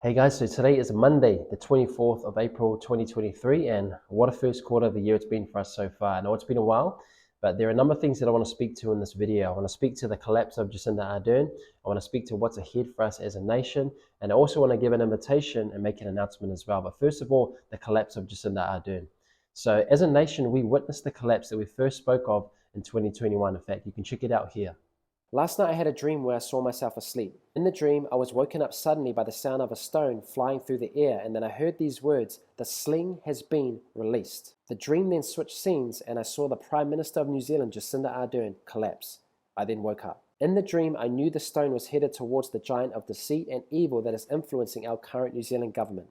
Hey guys, so today is Monday, the 24th of April 2023, and what a first quarter of the year it's been for us so far. I know it's been a while, but there are a number of things that I want to speak to in this video. I want to speak to the collapse of Jacinda Ardern. I want to speak to what's ahead for us as a nation, and I also want to give an invitation and make an announcement as well. But first of all, the collapse of Jacinda Ardern. So as a nation, we witnessed the collapse that we first spoke of in 2021. In fact, you can check it out here. Last night I had a dream where I saw myself asleep. In the dream, I was woken up suddenly by the sound of a stone flying through the air, and then I heard these words, "The sling has been released." The dream then switched scenes, and I saw the Prime Minister of New Zealand, Jacinda Ardern, collapse. I then woke up. In the dream, I knew the stone was headed towards the giant of deceit and evil that is influencing our current New Zealand government.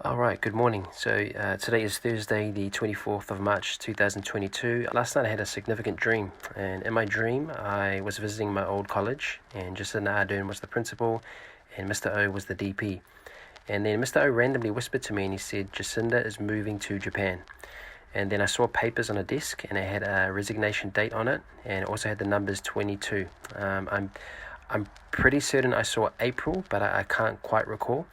Alright, good morning. So today is Thursday, the 24th of March 2022. Last night I had a significant dream, and in my dream I was visiting my old college, and Jacinda Ardern was the principal and Mr. O was the DP. And then Mr. O randomly whispered to me and he said, "Jacinda is moving to Japan." And then I saw papers on a desk and it had a resignation date on it, and it also had the numbers 22. I'm pretty certain I saw April, but I can't quite recall.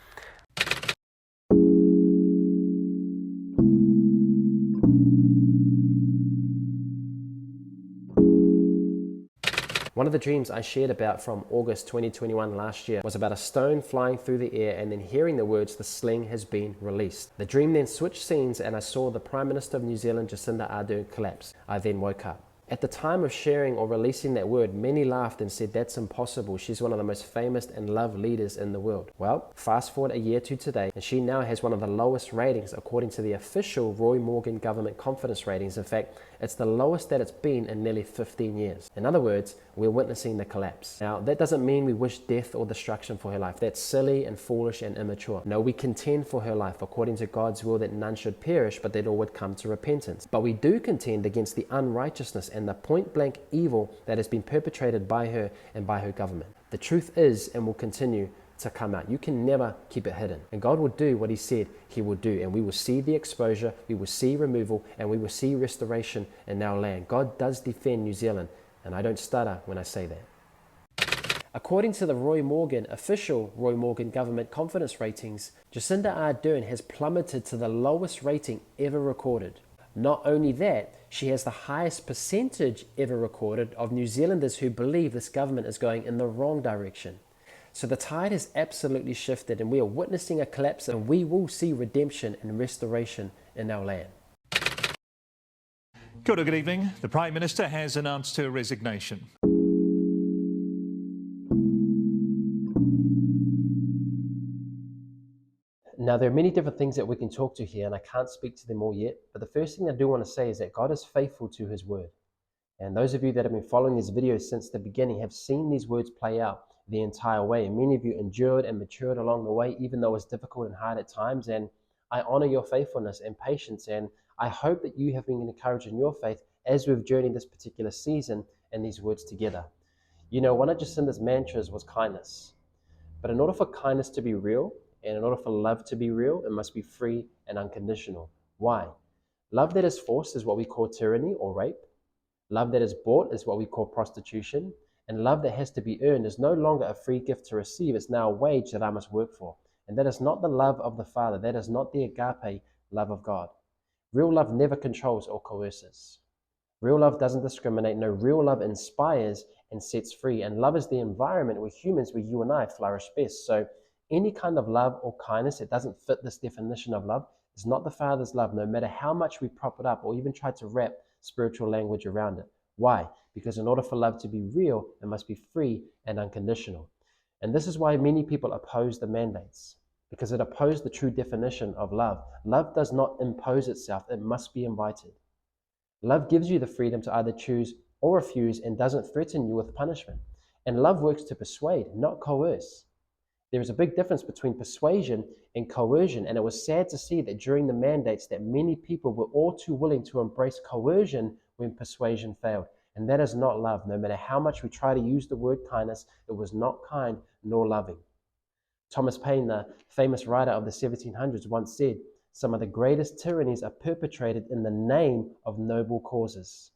One of the dreams I shared about from August 2021 last year was about a stone flying through the air and then hearing the words, "The sling has been released." The dream then switched scenes and I saw the Prime Minister of New Zealand, Jacinda Ardern, collapse. I then woke up. At the time of sharing or releasing that word, many laughed and said, "That's impossible. She's one of the most famous and loved leaders in the world." Well, fast forward a year to today, and she now has one of the lowest ratings according to the official Roy Morgan government confidence ratings. In fact, it's the lowest that it's been in nearly 15 years. In other words, we're witnessing the collapse. Now, that doesn't mean we wish death or destruction for her life. That's silly and foolish and immature. No, we contend for her life according to God's will that none should perish, but that all would come to repentance. But we do contend against the unrighteousness and the point-blank evil that has been perpetrated by her and by her government. The truth is and will continue to come out. You can never keep it hidden. And God will do what He said He will do. And we will see the exposure, we will see removal, and we will see restoration in our land. God does defend New Zealand, and I don't stutter when I say that. According to the official Roy Morgan government confidence ratings, Jacinda Ardern has plummeted to the lowest rating ever recorded. Not only that, she has the highest percentage ever recorded of New Zealanders who believe this government is going in the wrong direction. So the tide has absolutely shifted, and we are witnessing a collapse, and we will see redemption and restoration in our land. Good evening. The Prime Minister has announced her resignation. Now, there are many different things that we can talk to here, and I can't speak to them all yet, but the first thing I do want to say is that God is faithful to His word. And those of you that have been following these videos since the beginning have seen these words play out the entire way. And many of you endured and matured along the way, even though it's difficult and hard at times. And I honor your faithfulness and patience. And I hope that you have been encouraged in your faith as we've journeyed this particular season and these words together. You know, one of Jacinda's mantras was kindness. But in order for kindness to be real, and in order for love to be real, it must be free and unconditional. Why? Love that is forced is what we call tyranny or rape. Love that is bought is what we call prostitution. And love that has to be earned is no longer a free gift to receive. It's now a wage that I must work for. And that is not the love of the Father. That is not the agape love of God. Real love never controls or coerces. Real love doesn't discriminate. No, real love inspires and sets free. And love is the environment where humans, where you and I flourish best. So any kind of love or kindness that doesn't fit this definition of love is not the Father's love, no matter how much we prop it up or even try to wrap spiritual language around it. Why? Because in order for love to be real, it must be free and unconditional. And this is why many people oppose the mandates, because it opposes the true definition of love. Love does not impose itself, it must be invited. Love gives you the freedom to either choose or refuse and doesn't threaten you with punishment. And love works to persuade, not coerce. There is a big difference between persuasion and coercion, and it was sad to see that during the mandates that many people were all too willing to embrace coercion when persuasion failed. And that is not love. No matter how much we try to use the word kindness, it was not kind nor loving. Thomas Paine, the famous writer of the 1700s, once said, "Some of the greatest tyrannies are perpetrated in the name of noble causes."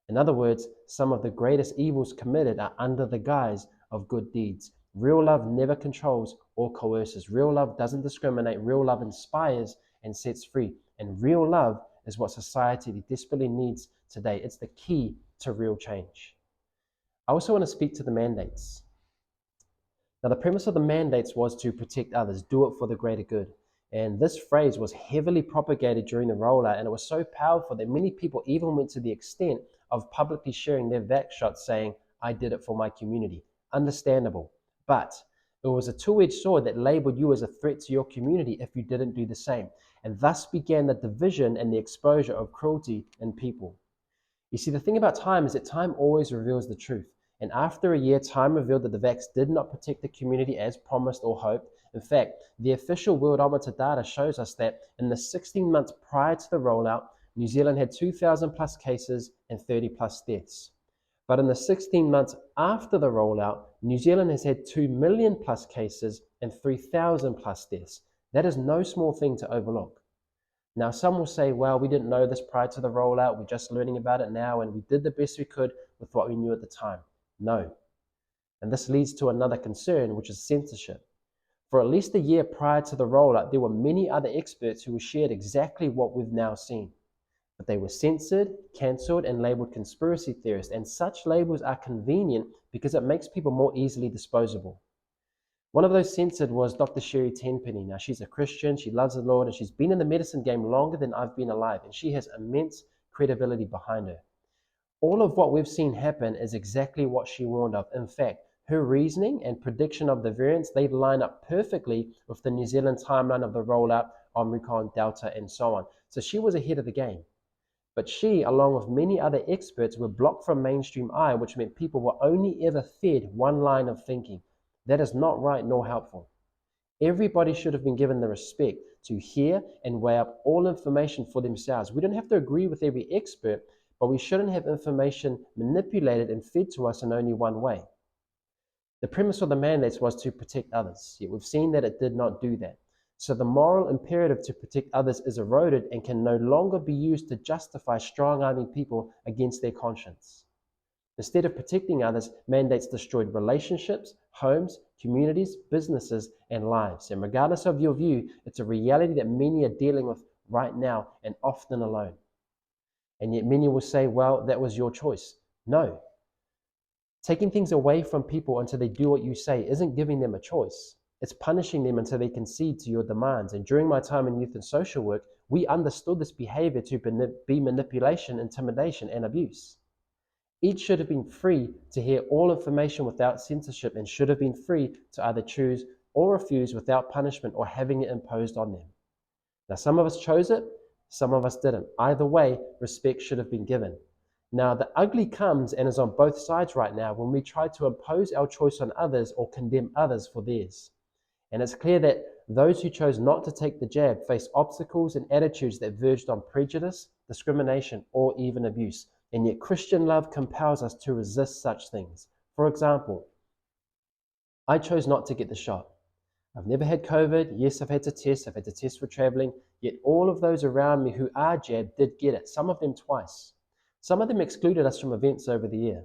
In other words, some of the greatest evils committed are under the guise of good deeds. Real love never controls or coerces. Real love doesn't discriminate. Real love inspires and sets free. And real love is what society desperately needs today. It's the key to real change. I also want to speak to the mandates. Now, the premise of the mandates was to protect others, do it for the greater good. And this phrase was heavily propagated during the rollout, and it was so powerful that many people even went to the extent of publicly sharing their vax shots saying, I did it for my community. Understandable. But it was a two-edged sword that labeled you as a threat to your community if you didn't do the same. And thus began the division and the exposure of cruelty in people. You see, the thing about time is that time always reveals the truth. And after a year, time revealed that the vax did not protect the community as promised or hoped. In fact, the official Worldometer data shows us that in the 16 months prior to the rollout, New Zealand had 2,000 plus cases and 30 plus deaths. But in the 16 months after the rollout, New Zealand has had 2 million plus cases and 3,000 plus deaths. That is no small thing to overlook. Now, some will say, well, we didn't know this prior to the rollout. We're just learning about it now, and we did the best we could with what we knew at the time. No. And this leads to another concern, which is censorship. For at least a year prior to the rollout, there were many other experts who shared exactly what we've now seen. But they were censored, cancelled, and labeled conspiracy theorists. And such labels are convenient because it makes people more easily disposable. One of those censored was Dr. Sherry Tenpenny. Now, she's a Christian, she loves the Lord, and she's been in the medicine game longer than I've been alive, and she has immense credibility behind her. All of what we've seen happen is exactly what she warned of. In fact, her reasoning and prediction of the variants, they line up perfectly with the New Zealand timeline of the rollout, Omicron, Delta, and so on. So she was ahead of the game. But she, along with many other experts, were blocked from mainstream eye, which meant people were only ever fed one line of thinking. That is not right nor helpful. Everybody should have been given the respect to hear and weigh up all information for themselves. We don't have to agree with every expert, but we shouldn't have information manipulated and fed to us in only one way. The premise of the mandates was to protect others, yet we've seen that it did not do that. So the moral imperative to protect others is eroded and can no longer be used to justify strong-arming people against their conscience. Instead of protecting others, mandates destroyed relationships, homes, communities, businesses, and lives. And regardless of your view, it's a reality that many are dealing with right now and often alone. And yet many will say, well, that was your choice. No. Taking things away from people until they do what you say isn't giving them a choice. It's punishing them until they concede to your demands. And during my time in youth and social work, we understood this behavior to be manipulation, intimidation, and abuse. Each should have been free to hear all information without censorship and should have been free to either choose or refuse without punishment or having it imposed on them. Now, some of us chose it, some of us didn't. Either way, respect should have been given. Now, the ugly comes and is on both sides right now when we try to impose our choice on others or condemn others for theirs. And it's clear that those who chose not to take the jab face obstacles and attitudes that verged on prejudice, discrimination, or even abuse. And yet Christian love compels us to resist such things. For example, I chose not to get the shot. I've never had COVID. Yes, I've had to test. I've had to test for traveling. Yet all of those around me who are jabbed did get it, some of them twice. Some of them excluded us from events over the year.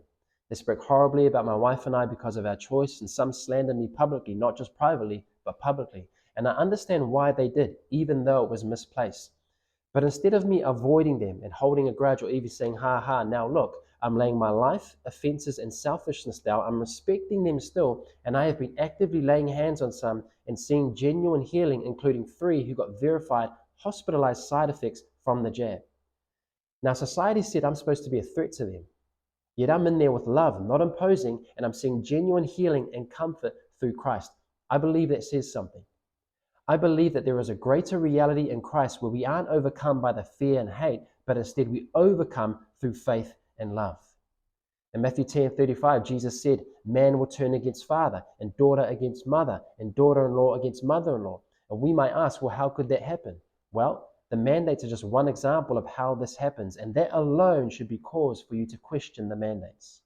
They spoke horribly about my wife and I because of our choice, and some slandered me publicly, not just privately, but publicly. And I understand why they did, even though it was misplaced. But instead of me avoiding them and holding a grudge or even saying, ha ha, now look, I'm laying my life, offenses, and selfishness down, I'm respecting them still, and I have been actively laying hands on some and seeing genuine healing, including 3 who got verified hospitalized side effects from the jab. Now, society said I'm supposed to be a threat to them. Yet I'm in there with love, not imposing, and I'm seeing genuine healing and comfort through Christ. I believe that says something. I believe that there is a greater reality in Christ where we aren't overcome by the fear and hate, but instead we overcome through faith and love. In Matthew 10:35, Jesus said, man will turn against father, and daughter against mother, and daughter-in-law against mother-in-law. And we might ask, well, how could that happen? Well, the mandates are just one example of how this happens, and that alone should be cause for you to question the mandates.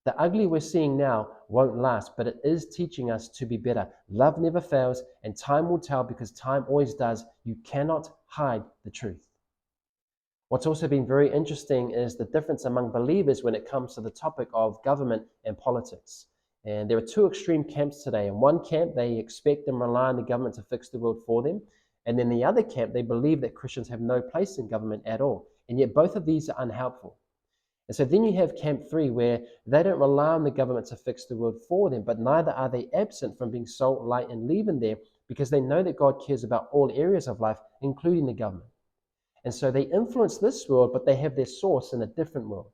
The ugly we're seeing now won't last, but it is teaching us to be better. Love never fails, and time will tell because time always does. You cannot hide the truth. What's also been very interesting is the difference among believers when it comes to the topic of government and politics. And there are two extreme camps today. In one camp, they expect and rely on the government to fix the world for them. And in the other camp, they believe that Christians have no place in government at all. And yet both of these are unhelpful. And so then you have camp 3, where they don't rely on the government to fix the world for them, but neither are they absent from being salt, light, and leaven there, because they know that God cares about all areas of life, including the government. And so they influence this world, but they have their source in a different world.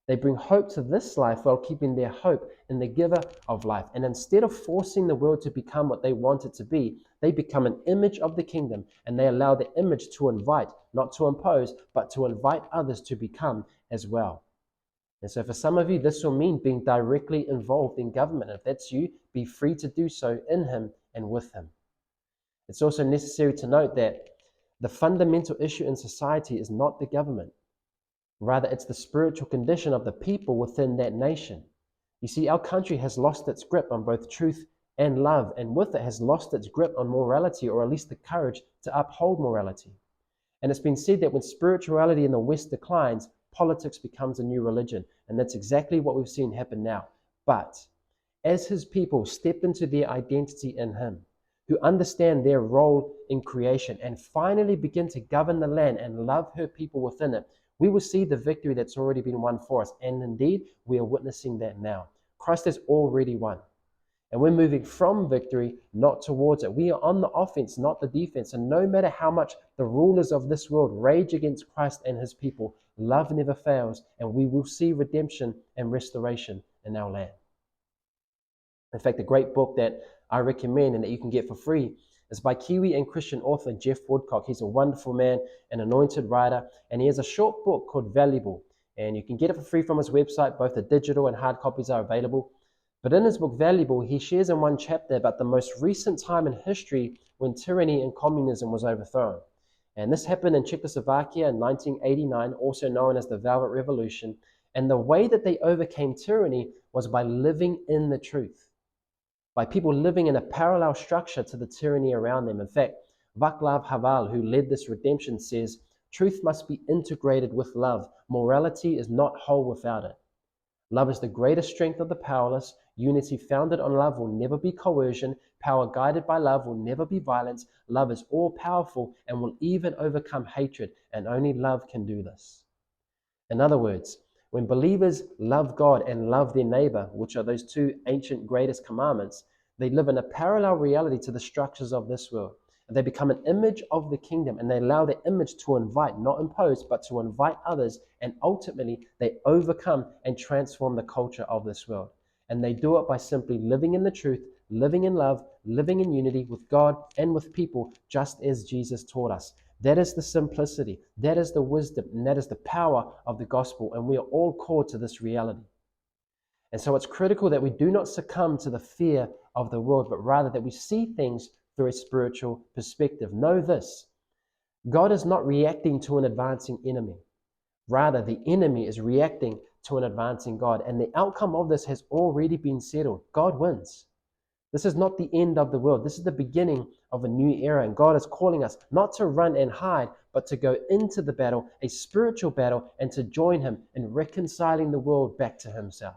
They bring hope to this life while keeping their hope in the giver of life. And instead of forcing the world to become what they want it to be, they become an image of the kingdom, and they allow the image to invite, not to impose, but to invite others to become as well. And so for some of you, this will mean being directly involved in government. If that's you, be free to do so in Him and with Him. It's also necessary to note that the fundamental issue in society is not the government. Rather, it's the spiritual condition of the people within that nation. You see, our country has lost its grip on both truth and love, and with it has lost its grip on morality, or at least the courage to uphold morality. And it's been said that when spirituality in the West declines, politics becomes a new religion. And that's exactly what we've seen happen now. But as His people step into their identity in Him, who understand their role in creation and finally begin to govern the land and love her people within it, we will see the victory that's already been won for us. And indeed, we are witnessing that now. Christ has already won. And we're moving from victory, not towards it. We are on the offense, not the defense. And no matter how much the rulers of this world rage against Christ and His people, love never fails, and we will see redemption and restoration in our land. In fact, a great book that I recommend and that you can get for free is by Kiwi and Christian author Jeff Woodcock. He's a wonderful man, an anointed writer, and he has a short book called Valuable. And you can get it for free from his website. Both the digital and hard copies are available. But in his book Valuable, he shares in one chapter about the most recent time in history when tyranny and communism was overthrown. And this happened in Czechoslovakia in 1989, also known as the Velvet Revolution. And the way that they overcame tyranny was by living in the truth, by people living in a parallel structure to the tyranny around them. In fact, Václav Havel, who led this redemption, says, "Truth must be integrated with love. Morality is not whole without it. Love is the greatest strength of the powerless. Unity founded on love will never be coercion. Power guided by love will never be violence. Love is all-powerful and will even overcome hatred, and only love can do this." In other words, when believers love God and love their neighbor, which are those two ancient greatest commandments, they live in a parallel reality to the structures of this world. And they become an image of the kingdom, and they allow the image to invite, not impose, but to invite others, and ultimately they overcome and transform the culture of this world. And they do it by simply living in the truth, living in love, living in unity with God and with people, just as Jesus taught us. That is the simplicity, that is the wisdom, and that is the power of the gospel, and we are all called to this reality. And so it's critical that we do not succumb to the fear of the world, but rather that we see things through a spiritual perspective. Know this: God is not reacting to an advancing enemy. Rather, the enemy is reacting to an advancing God, and the outcome of this has already been settled. God wins. This is not the end of the world. This is the beginning of a new era, and God is calling us not to run and hide, but to go into the battle, a spiritual battle, and to join Him in reconciling the world back to Himself.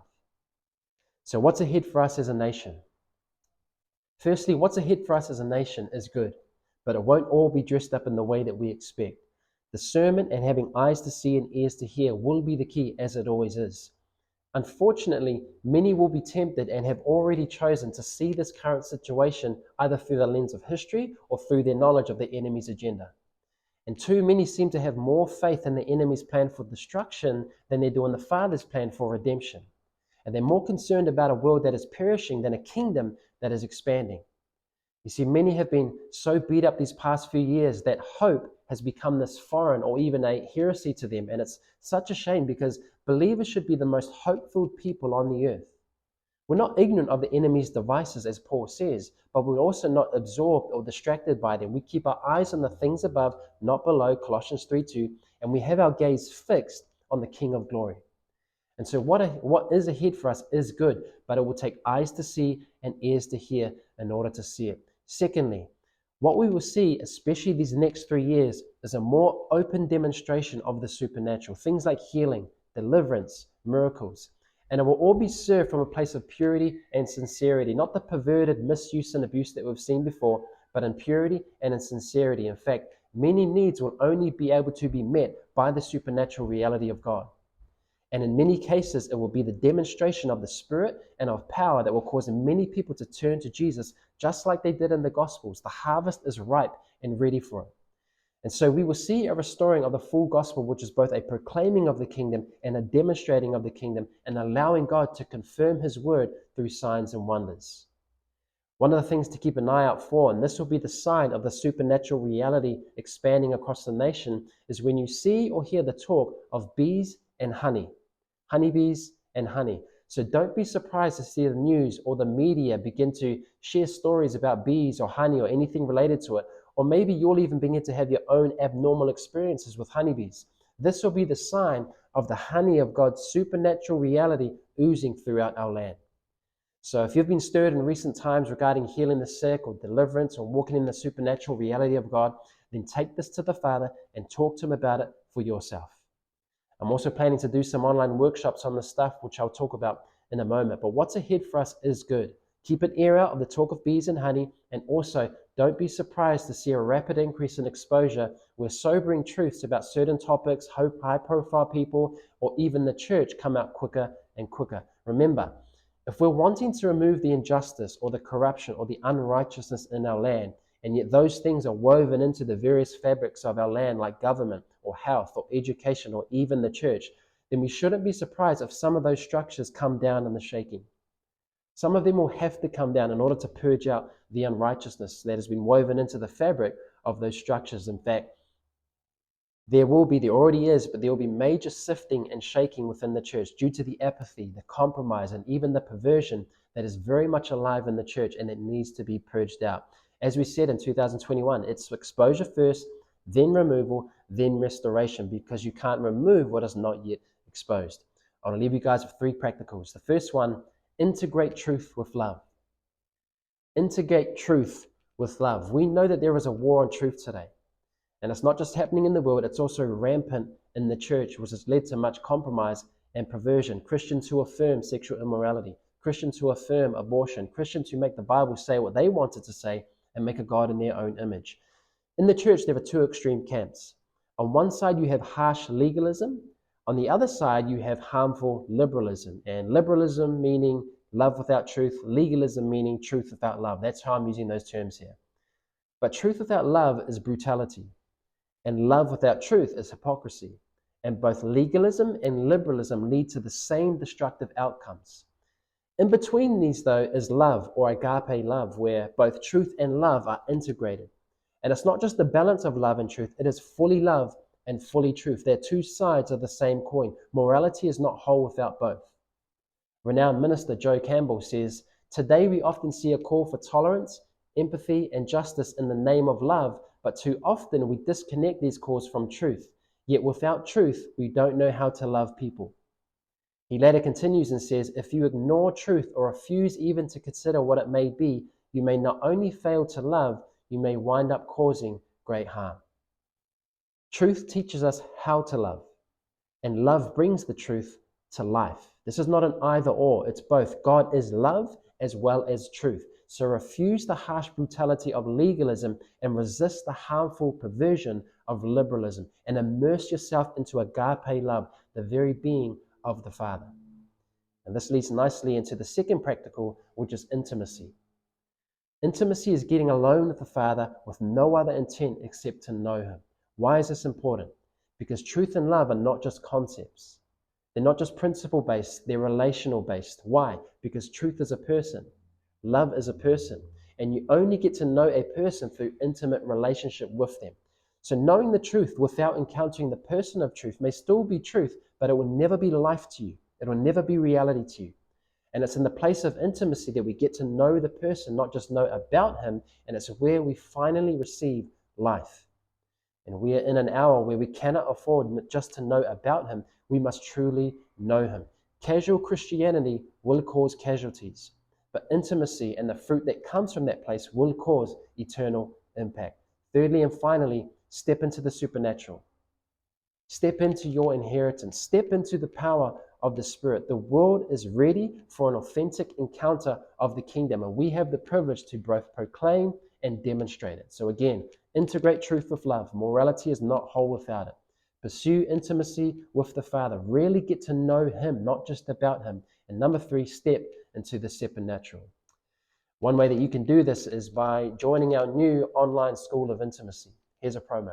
So what's ahead for us as a nation? Firstly, what's ahead for us as a nation is good, but it won't all be dressed up in the way that we expect. Discernment and having eyes to see and ears to hear will be the key, as it always is. Unfortunately, many will be tempted and have already chosen to see this current situation either through the lens of history or through their knowledge of the enemy's agenda. And too many seem to have more faith in the enemy's plan for destruction than they do in the Father's plan for redemption. And they're more concerned about a world that is perishing than a kingdom that is expanding. You see, many have been so beat up these past few years that hope has become this foreign or even a heresy to them. And it's such a shame, because believers should be the most hope-filled people on the earth. We're not ignorant of the enemy's devices, as Paul says, but we're also not absorbed or distracted by them. We keep our eyes on the things above, not below, Colossians 3:2, and we have our gaze fixed on the King of glory. And so what is ahead for us is good, but it will take eyes to see and ears to hear in order to see it. Secondly, what we will see, especially these next 3 years, is a more open demonstration of the supernatural. Things like healing, deliverance, miracles. And it will all be served from a place of purity and sincerity, not the perverted misuse and abuse that we've seen before, but in purity and in sincerity. In fact, many needs will only be able to be met by the supernatural reality of God. And in many cases, it will be the demonstration of the Spirit and of power that will cause many people to turn to Jesus, just like they did in the Gospels. The harvest is ripe and ready for it. And so we will see a restoring of the full gospel, which is both a proclaiming of the kingdom and a demonstrating of the kingdom, and allowing God to confirm his word through signs and wonders. One of the things to keep an eye out for, and this will be the sign of the supernatural reality expanding across the nation, is when you see or hear the talk of bees and honey, honeybees and honey. So don't be surprised to see the news or the media begin to share stories about bees or honey or anything related to it. Or maybe you'll even begin to have your own abnormal experiences with honeybees. This will be the sign of the honey of God's supernatural reality oozing throughout our land. So if you've been stirred in recent times regarding healing the sick or deliverance or walking in the supernatural reality of God, then take this to the Father and talk to him about it for yourself. I'm also planning to do some online workshops on this stuff, which I'll talk about in a moment. But what's ahead for us is good. Keep an ear out of the talk of bees and honey, and also don't be surprised to see a rapid increase in exposure where sobering truths about certain topics, high-profile people, or even the church come out quicker and quicker. Remember, if we're wanting to remove the injustice or the corruption or the unrighteousness in our land, and yet those things are woven into the various fabrics of our land, like government or health or education or even the church, then we shouldn't be surprised if some of those structures come down in the shaking. Some of them will have to come down in order to purge out the unrighteousness that has been woven into the fabric of those structures. In fact, there already is, but there will be major sifting and shaking within the church due to the apathy, the compromise, and even the perversion that is very much alive in the church, and it needs to be purged out. As we said in 2021, it's exposure first, then removal, then restoration, because you can't remove what is not yet exposed. I want to leave you guys with 3 practicals. The first one, integrate truth with love. Integrate truth with love. We know that there is a war on truth today. And it's not just happening in the world, it's also rampant in the church, which has led to much compromise and perversion. Christians who affirm sexual immorality, Christians who affirm abortion, Christians who make the Bible say what they wanted to say and make a God in their own image. In the church, there are 2 extreme camps. On one side, you have harsh legalism. On the other side, you have harmful liberalism. And liberalism meaning love without truth, legalism meaning truth without love. That's how I'm using those terms here. But truth without love is brutality. And love without truth is hypocrisy. And both legalism and liberalism lead to the same destructive outcomes. In between these, though, is love, or agape love, where both truth and love are integrated. And it's not just the balance of love and truth, it is fully love and fully truth. They're 2 sides of the same coin. Morality is not whole without both. Renowned minister Joe Campbell says, "Today we often see a call for tolerance, empathy, and justice in the name of love, but too often we disconnect these calls from truth. Yet without truth, we don't know how to love people." He later continues and says, "If you ignore truth or refuse even to consider what it may be, you may not only fail to love, you may wind up causing great harm." Truth teaches us how to love, and love brings the truth to life. This is not an either or, it's both. God is love as well as truth. So refuse the harsh brutality of legalism and resist the harmful perversion of liberalism, and immerse yourself into agape love, the very being of the Father. And this leads nicely into the second practical, which is intimacy. Intimacy is getting alone with the Father with no other intent except to know him. Why is this important? Because truth and love are not just concepts. They're not just principle-based, they're relational-based. Why? Because truth is a person. Love is a person. And you only get to know a person through intimate relationship with them. So knowing the truth without encountering the person of truth may still be truth, but it will never be life to you. It will never be reality to you. And it's in the place of intimacy that we get to know the person, not just know about him, and it's where we finally receive life. And we are in an hour where we cannot afford just to know about him, we must truly know him. Casual Christianity will cause casualties, but intimacy and the fruit that comes from that place will cause eternal impact. Thirdly and finally, step into the supernatural. Step into your inheritance. Step into the power of the Spirit. The world is ready for an authentic encounter of the kingdom, and we have the privilege to both proclaim and demonstrate it. So again, integrate truth with love. Morality is not whole without it. Pursue intimacy with the Father. Really get to know Him, not just about Him. And number 3, step into the supernatural. One way that you can do this is by joining our new online School of Intimacy. Here's a promo.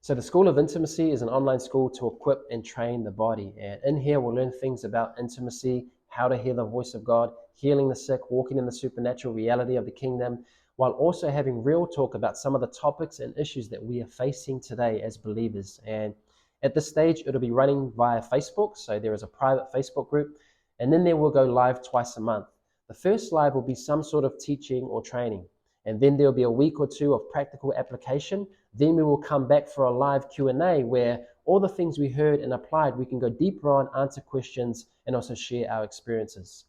So the School of Intimacy is an online school to equip and train the body. And in here, we'll learn things about intimacy, how to hear the voice of God, healing the sick, walking in the supernatural reality of the kingdom, while also having real talk about some of the topics and issues that we are facing today as believers. And at this stage, it'll be running via Facebook. So there is a private Facebook group, and then there will go live twice a month. The first live will be some sort of teaching or training. And then there'll be a week or 2 of practical application. Then we will come back for a live Q&A where all the things we heard and applied, we can go deeper on, answer questions, and also share our experiences.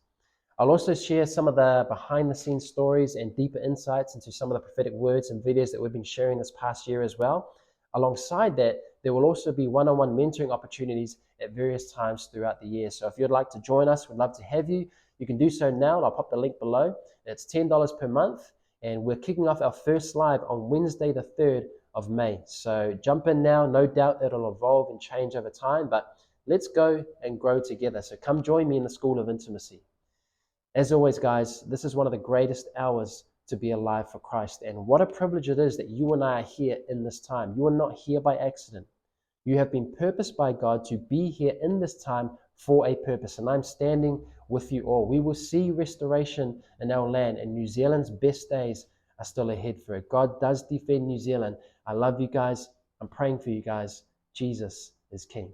I'll also share some of the behind-the-scenes stories and deeper insights into some of the prophetic words and videos that we've been sharing this past year as well. Alongside that, there will also be one-on-one mentoring opportunities at various times throughout the year. So if you'd like to join us, we'd love to have you. You can do so now, and I'll pop the link below. It's $10 per month. And we're kicking off our first live on Wednesday, the 3rd of May. So jump in now. No doubt it'll evolve and change over time, but let's go and grow together. So come join me in the School of Intimacy. As always, guys, this is one of the greatest hours to be alive for Christ. And what a privilege it is that you and I are here in this time. You are not here by accident. You have been purposed by God to be here in this time for a purpose. And I'm standing with you all. We will see restoration in our land, and New Zealand's best days are still ahead for it. God does defend New Zealand. I love you guys. I'm praying for you guys. Jesus is King.